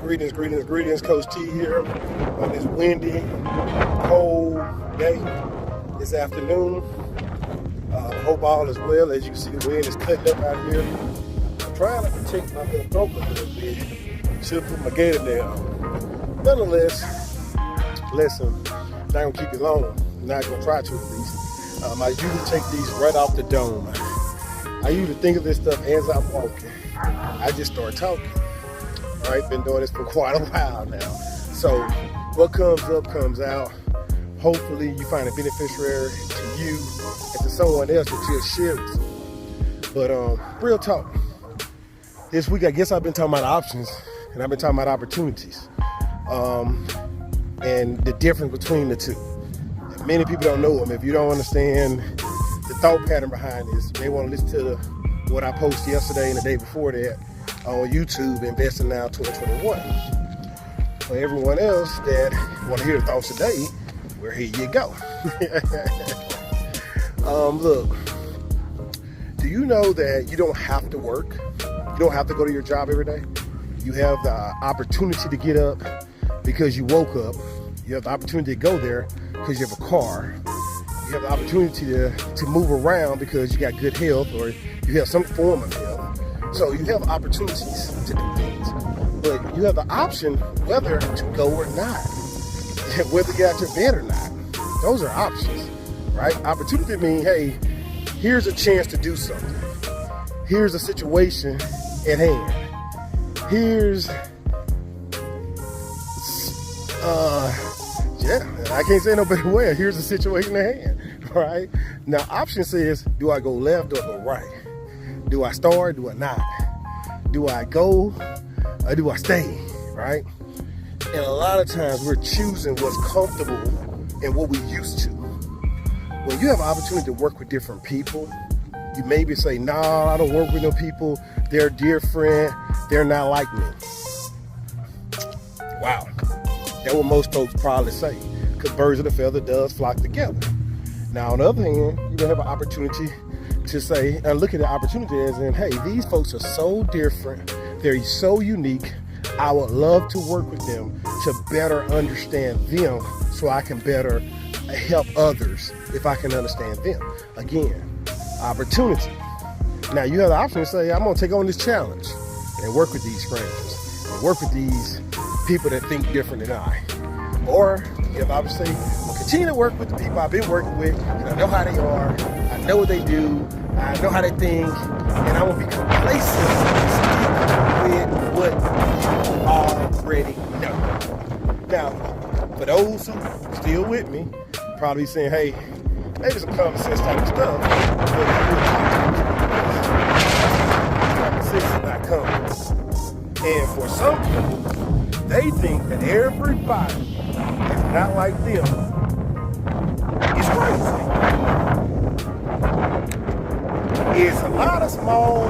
Greetings, Coach T here on this windy, cold day this afternoon. Hope all is well. As you can see, the wind is cutting up out here. I'm trying to protect my little throat a little bit. Should put my gator down. Nonetheless, listen, I'm not gonna keep you long. I'm not gonna try to at least. I usually take these right off the dome. I usually think of this stuff as I'm walking. I just start talking. All right, been doing this for quite a while now. So what comes up comes out. Hopefully you find it beneficial to you and to someone else that you'll share with. But real talk. This week I guess I've been talking about options and I've been talking about opportunities. And the difference between the two. Many people don't know them. If you don't understand the thought pattern behind this, they want to listen to what I posted yesterday and the day before that on YouTube, Investing Now 2021. For everyone else that want to hear the thoughts today, well, here you go. Look, do you know that you don't have to work? You don't have to go to your job every day. You have the opportunity to get up because you woke up. You have the opportunity to go there because you have a car. You have the opportunity to move around because you got good health or you have some form of health. So you have opportunities to do things, but you have the option whether to go or not, whether you get out your bed or not. Those are options, right? Opportunity means, hey, here's a chance to do something. Here's a situation at hand. Here's, I can't say no better way. Here's a situation at hand, right? Now, option says, do I go left or go right? Do I start? Do I not? Do I go or do I stay? Right? And a lot of times we're choosing what's comfortable and what we're used to. When you have an opportunity to work with different people, you maybe say, nah, I don't work with no people. They're different. They're not like me. Wow. That's what most folks probably say. Because birds of a feather does flock together. Now, on the other hand, you're going to have an opportunity to say and look at the opportunity as in, hey, these folks are so different, they're so unique. I would love to work with them to better understand them so I can better help others if I can understand them. Again, opportunity. Now you have the option to say, I'm gonna take on this challenge and work with these strangers and work with these people that think different than I. Or you have the option to say, I'll continue to work with the people I've been working with and I know how they are. I know what they do, I know how they think, and I will be complacent with what you already know. Now, for those who are still with me, probably saying, hey, maybe some common sense type of stuff, but common sense is not common. And for some people, they think that everybody is not like them. It's crazy. It's a lot of small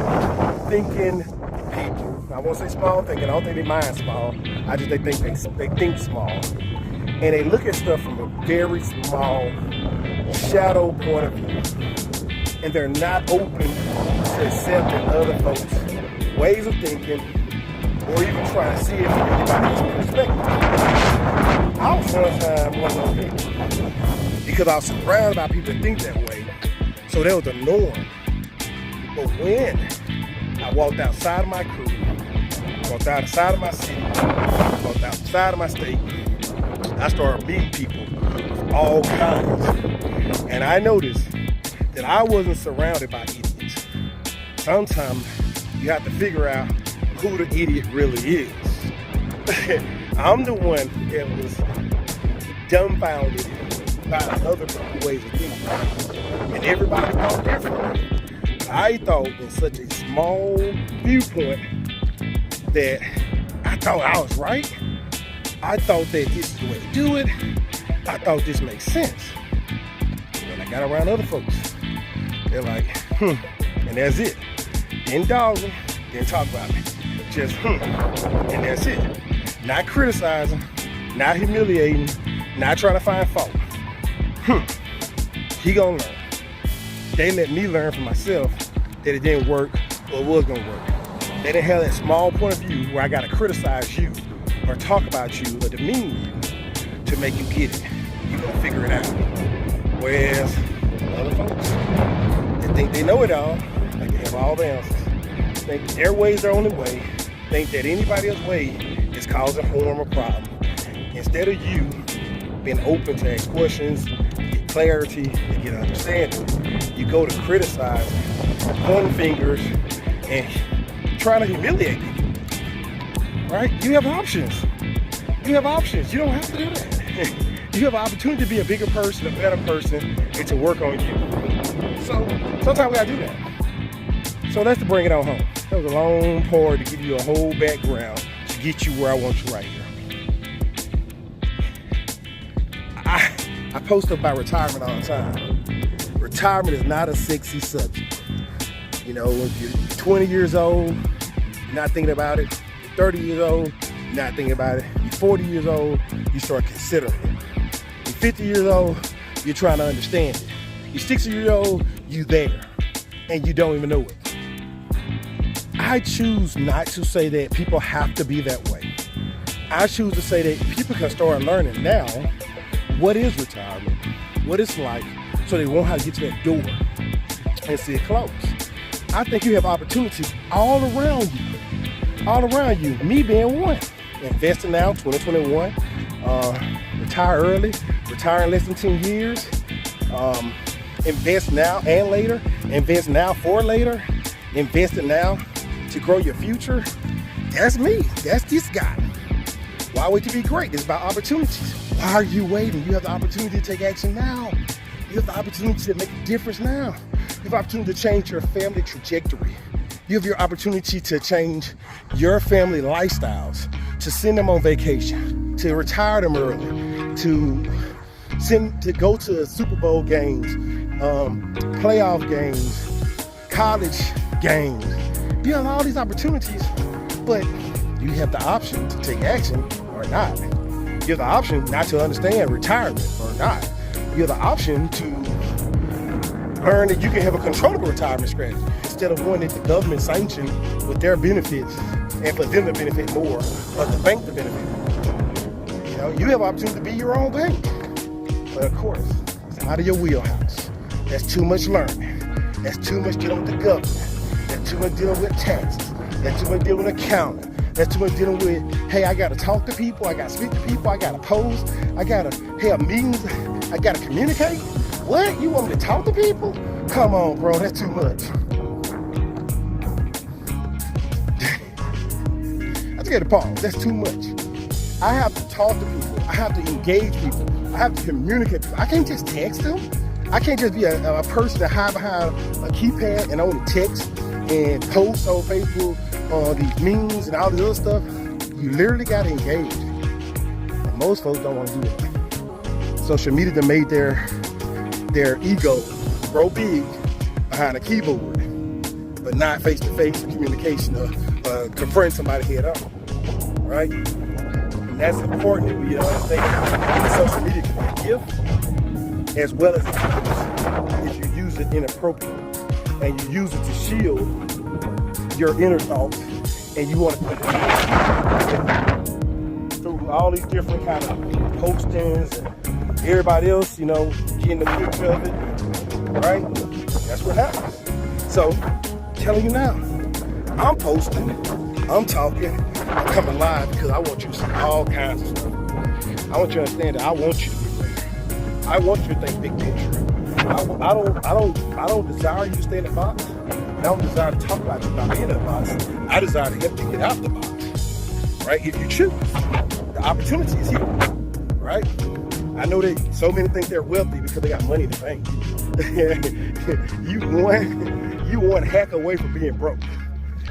thinking people. I won't say small thinking. I don't think they mind small. I just they think small, and they look at stuff from a very small shadow point of view, and they're not open to accepting other folks' ways of thinking, or even trying to see it from anybody's perspective. I was sometimes one of those people because I was surrounded by people that think that way, so that was the norm. But when I walked outside of my crew, walked outside of my city, walked outside of my state, I started meeting people of all kinds. And I noticed that I wasn't surrounded by idiots. Sometimes you have to figure out who the idiot really is. I'm the one that was dumbfounded by other people's ways of thinking. And everybody thought differently. I thought in such a small viewpoint that I thought I was right. I thought that this is the way to do it. I thought this makes sense. When I got around other folks, they're like, and that's it. Didn't dog me, didn't talk about me. Just, and that's it. Not criticizing, not humiliating, not trying to find fault. He gonna learn. They let me learn for myself that it didn't work or it was gonna work. They didn't have that small point of view where I gotta criticize you or talk about you or demean you to make you get it. You're gonna figure it out. Whereas other folks, they think they know it all, like they have all the answers. Think their way is their only way. Think that anybody else's way is causing harm or problem. Instead of you being open to ask questions, get clarity, and get understanding, you go to criticize, pointing fingers, and trying to humiliate people. Right? You have options. You have options. You don't have to do that. You have an opportunity to be a bigger person, a better person, and to work on you. So sometimes we gotta do that. So let's bring it on home. That was a long part to give you a whole background to get you where I want you right here. I post about retirement all the time. Retirement is not a sexy subject. You know, if you're 20 years old, you're not thinking about it. You're 30 years old, you're not thinking about it. You're 40 years old, you start considering it. You're 50 years old, you're trying to understand it. You're 60 years old, you're there, and you don't even know it. I choose not to say that people have to be that way. I choose to say that people can start learning now what is retirement, what it's like, so they won't have to get to that door and see it close. I think you have opportunities all around you, me being one. Investing now, 2021, retire early, retire in less than 10 years, invest now and later, invest now for later, invest it now to grow your future. That's me, that's this guy. Why wait to be great? It's about opportunities. Why are you waiting? You have the opportunity to take action now. You have the opportunity to make a difference now. You have the opportunity to change your family trajectory. You have your opportunity to change your family lifestyles, to send them on vacation, to retire them early, to go to Super Bowl games, playoff games, college games. You have all these opportunities, but you have the option to take action or not. You have the option not to understand retirement or not. You have the option to learn that you can have a controllable retirement strategy instead of one that the government sanctioned with their benefits and for them to benefit more or the bank to benefit. You know, you have an opportunity to be your own bank. But of course, it's out of your wheelhouse. That's too much learning. That's too much dealing with the government. That's too much dealing with taxes. That's too much dealing with accounting. That's too much dealing with, hey, I gotta talk to people, I gotta speak to people, I gotta post, I gotta have meetings, I gotta communicate. What? You want me to talk to people? Come on, bro, that's too much. I just gotta pause, that's too much. I have to talk to people, I have to engage people, I have to communicate with people. I can't just text them. I can't just be a person that hide behind a keypad and only text and post on Facebook on these memes and all this other stuff. You literally got to engage. And most folks don't want to do that. Social media that made their ego grow big behind a keyboard, but not face-to-face communication or confront somebody head on, right? And that's important that we understand. Social media can be a gift as well as a curse if you use it inappropriately and you use it to shield your inner thoughts, and you want to put it through all these different kind of postings and everybody else, you know, getting the picture of it, right? That's what happens. So, I'm telling you now, I'm posting, I'm talking, I'm coming live because I want you to see all kinds of stuff. I want you to understand that I want you to be great. I want you to think big picture. I don't desire you to stay in the box. I don't desire to talk about you not being in the box. I desire to help you get out the box, right? If you choose, the opportunity is here, right? I know that so many think they're wealthy because they got money in the bank. You one hack away from being broke.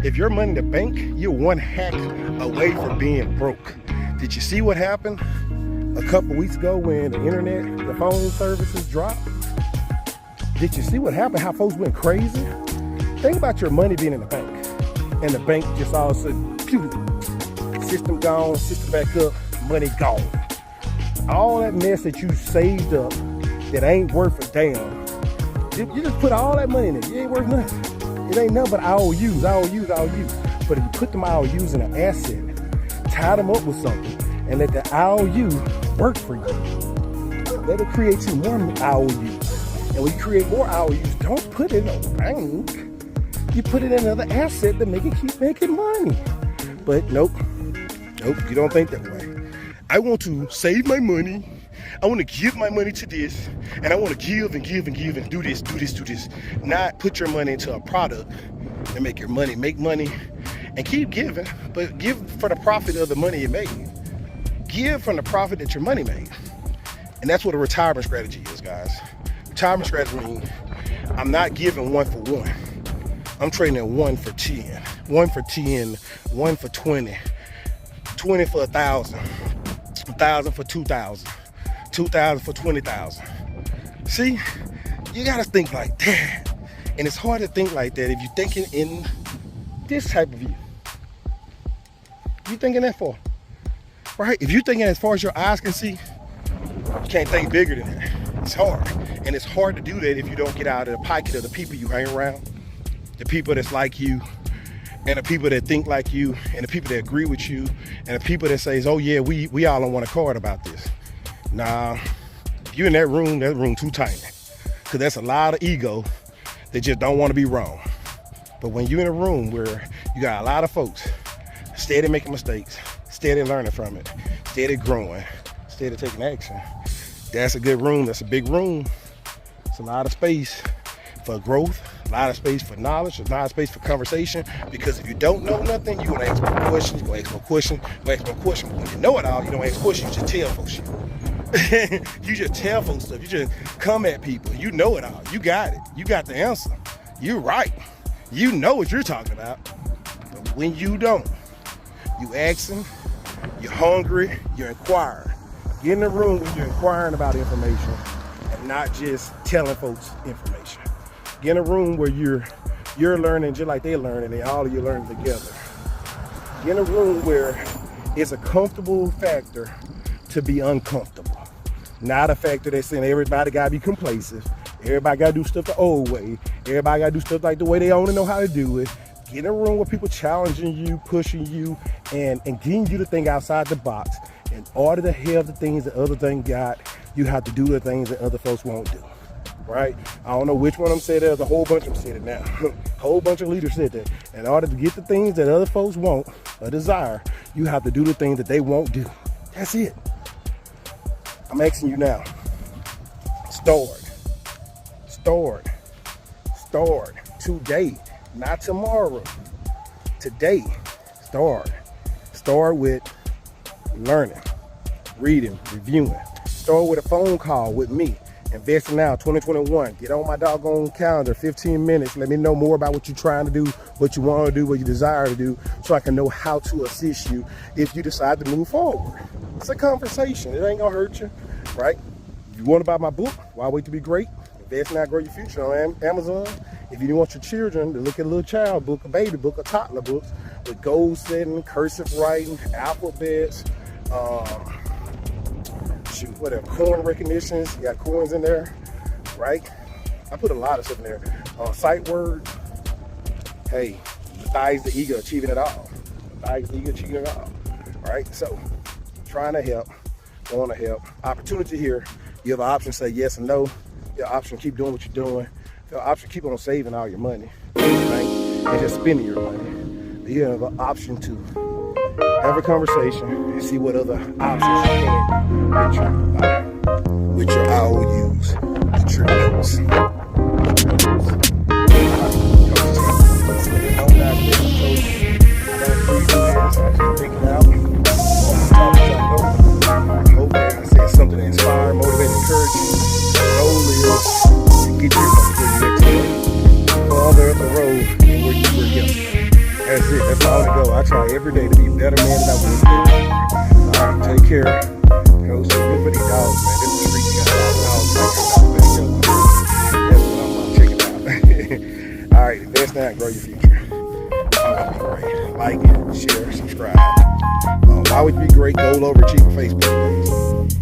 If your money in the bank, you're one hack away from being broke. Did you see what happened a couple weeks ago when the internet, the phone services dropped? Did you see what happened? How folks went crazy? Think about your money being in the bank, and the bank just all of a sudden, pew, system gone, system back up, money gone. All that mess that you saved up that ain't worth a damn, you just put all that money in it. It ain't worth nothing. It ain't nothing but IOUs. But but if you put them IOUs in an asset, tie them up with something, and let the IOU work for you. Let it create you more IOUs. And when you create more IOUs, don't put it in a bank. You put it in another asset to make it keep making money. But nope, you don't think that way. I want to save my money. I want to give my money to this, and I want to give and give and give and do this. Not put your money into a product and make money and keep giving, but give for the profit of the money you made. Give from the profit that your money made. And that's what a retirement strategy is, guys. Retirement strategy means I'm not giving 1 for 1. I'm trading 1 for 10, 1 for 10, 1 for 20, 20 for 1,000, 1,000 for 2,000, 2,000 for 20,000. See, you gotta think like that. And it's hard to think like that if you're thinking in this type of view. You're thinking that far, right? If you're thinking as far as your eyes can see, you can't think bigger than that. It's hard. And it's hard to do that if you don't get out of the pocket of the people you hang around, the people that's like you, and the people that think like you, and the people that agree with you, and the people that says, oh yeah, we all on one accord about this. Nah, if you're in that room too tiny. Because that's a lot of ego that just don't want to be wrong. But when you're in a room where you got a lot of folks steady making mistakes, steady learning from it, steady growing, steady taking action, that's a good room. That's a big room. It's a lot of space for growth, a lot of space for knowledge, a lot of space for conversation. Because if you don't know nothing, you're gonna ask more questions, you're gonna ask more questions, you're gonna ask more questions. But when you know it all, you don't ask questions, you just tell folks shit. You just tell folks stuff. You just come at people. You know it all. You got it. You got the answer. You're right. You know what you're talking about. But when you don't, you asking, you're hungry, you're inquiring. Get in the room when you're inquiring about information and not just telling folks information. Get in a room where you're learning just like they're learning and all of you learning together. Get in a room where it's a comfortable factor to be uncomfortable. Not a factor that's saying everybody gotta be complacent. Everybody gotta do stuff the old way. Everybody gotta do stuff like the way they only know how to do it. Get in a room where people challenging you, pushing you, and getting you to think outside the box. In order to have the things that other things got, you have to do the things that other folks won't do. Right? I don't know which one of them said that. There's a whole bunch of them said it now. A whole bunch of leaders said that. In order to get the things that other folks want or desire, you have to do the things that they won't do. That's it. I'm asking you now. Start today, not tomorrow. Today, start with learning, reading, reviewing. Start with a phone call with me. Investing Now 2021. Get on my doggone calendar, 15 minutes. Let me know more about what you're trying to do, what you want to do, what you desire to do, so I can know how to assist you if you decide to move forward. It's a conversation. It ain't gonna hurt you, right? If you want to buy my book, Why Wait to Be Great? Invest Now, Grow Your Future on Amazon. If you want your children to look at a little child book, a baby book, a toddler book with goal setting, cursive writing, alphabets, whatever, coin recognitions. You got coins in there, right? I put a lot of stuff in there. Sight words. Hey, Matthias the Eagle achieving it all. Matthias the Eagle achieving it all. Right? So, trying to help, want to help. Opportunity here. You have an option to say yes or no. You have an option to keep doing what you're doing. You have an option to keep on saving all your money. And just spending your money. You have an option to have a conversation and see what other options you can with your IOUs, with your notes. I said something to inspire, motivate, encourage you. The goal is to get you from where you're today farther up the road than where you were yesterday. That's it. That's all I go. I try every day to be a better man than I was yesterday. All right, take care. Go so good for these dogs, man. This is the street. You got a lot of dogs. Check it out. All right, invest now and grow your future. Like, share, subscribe. Why would you be great? Goal Overachiever Facebook page.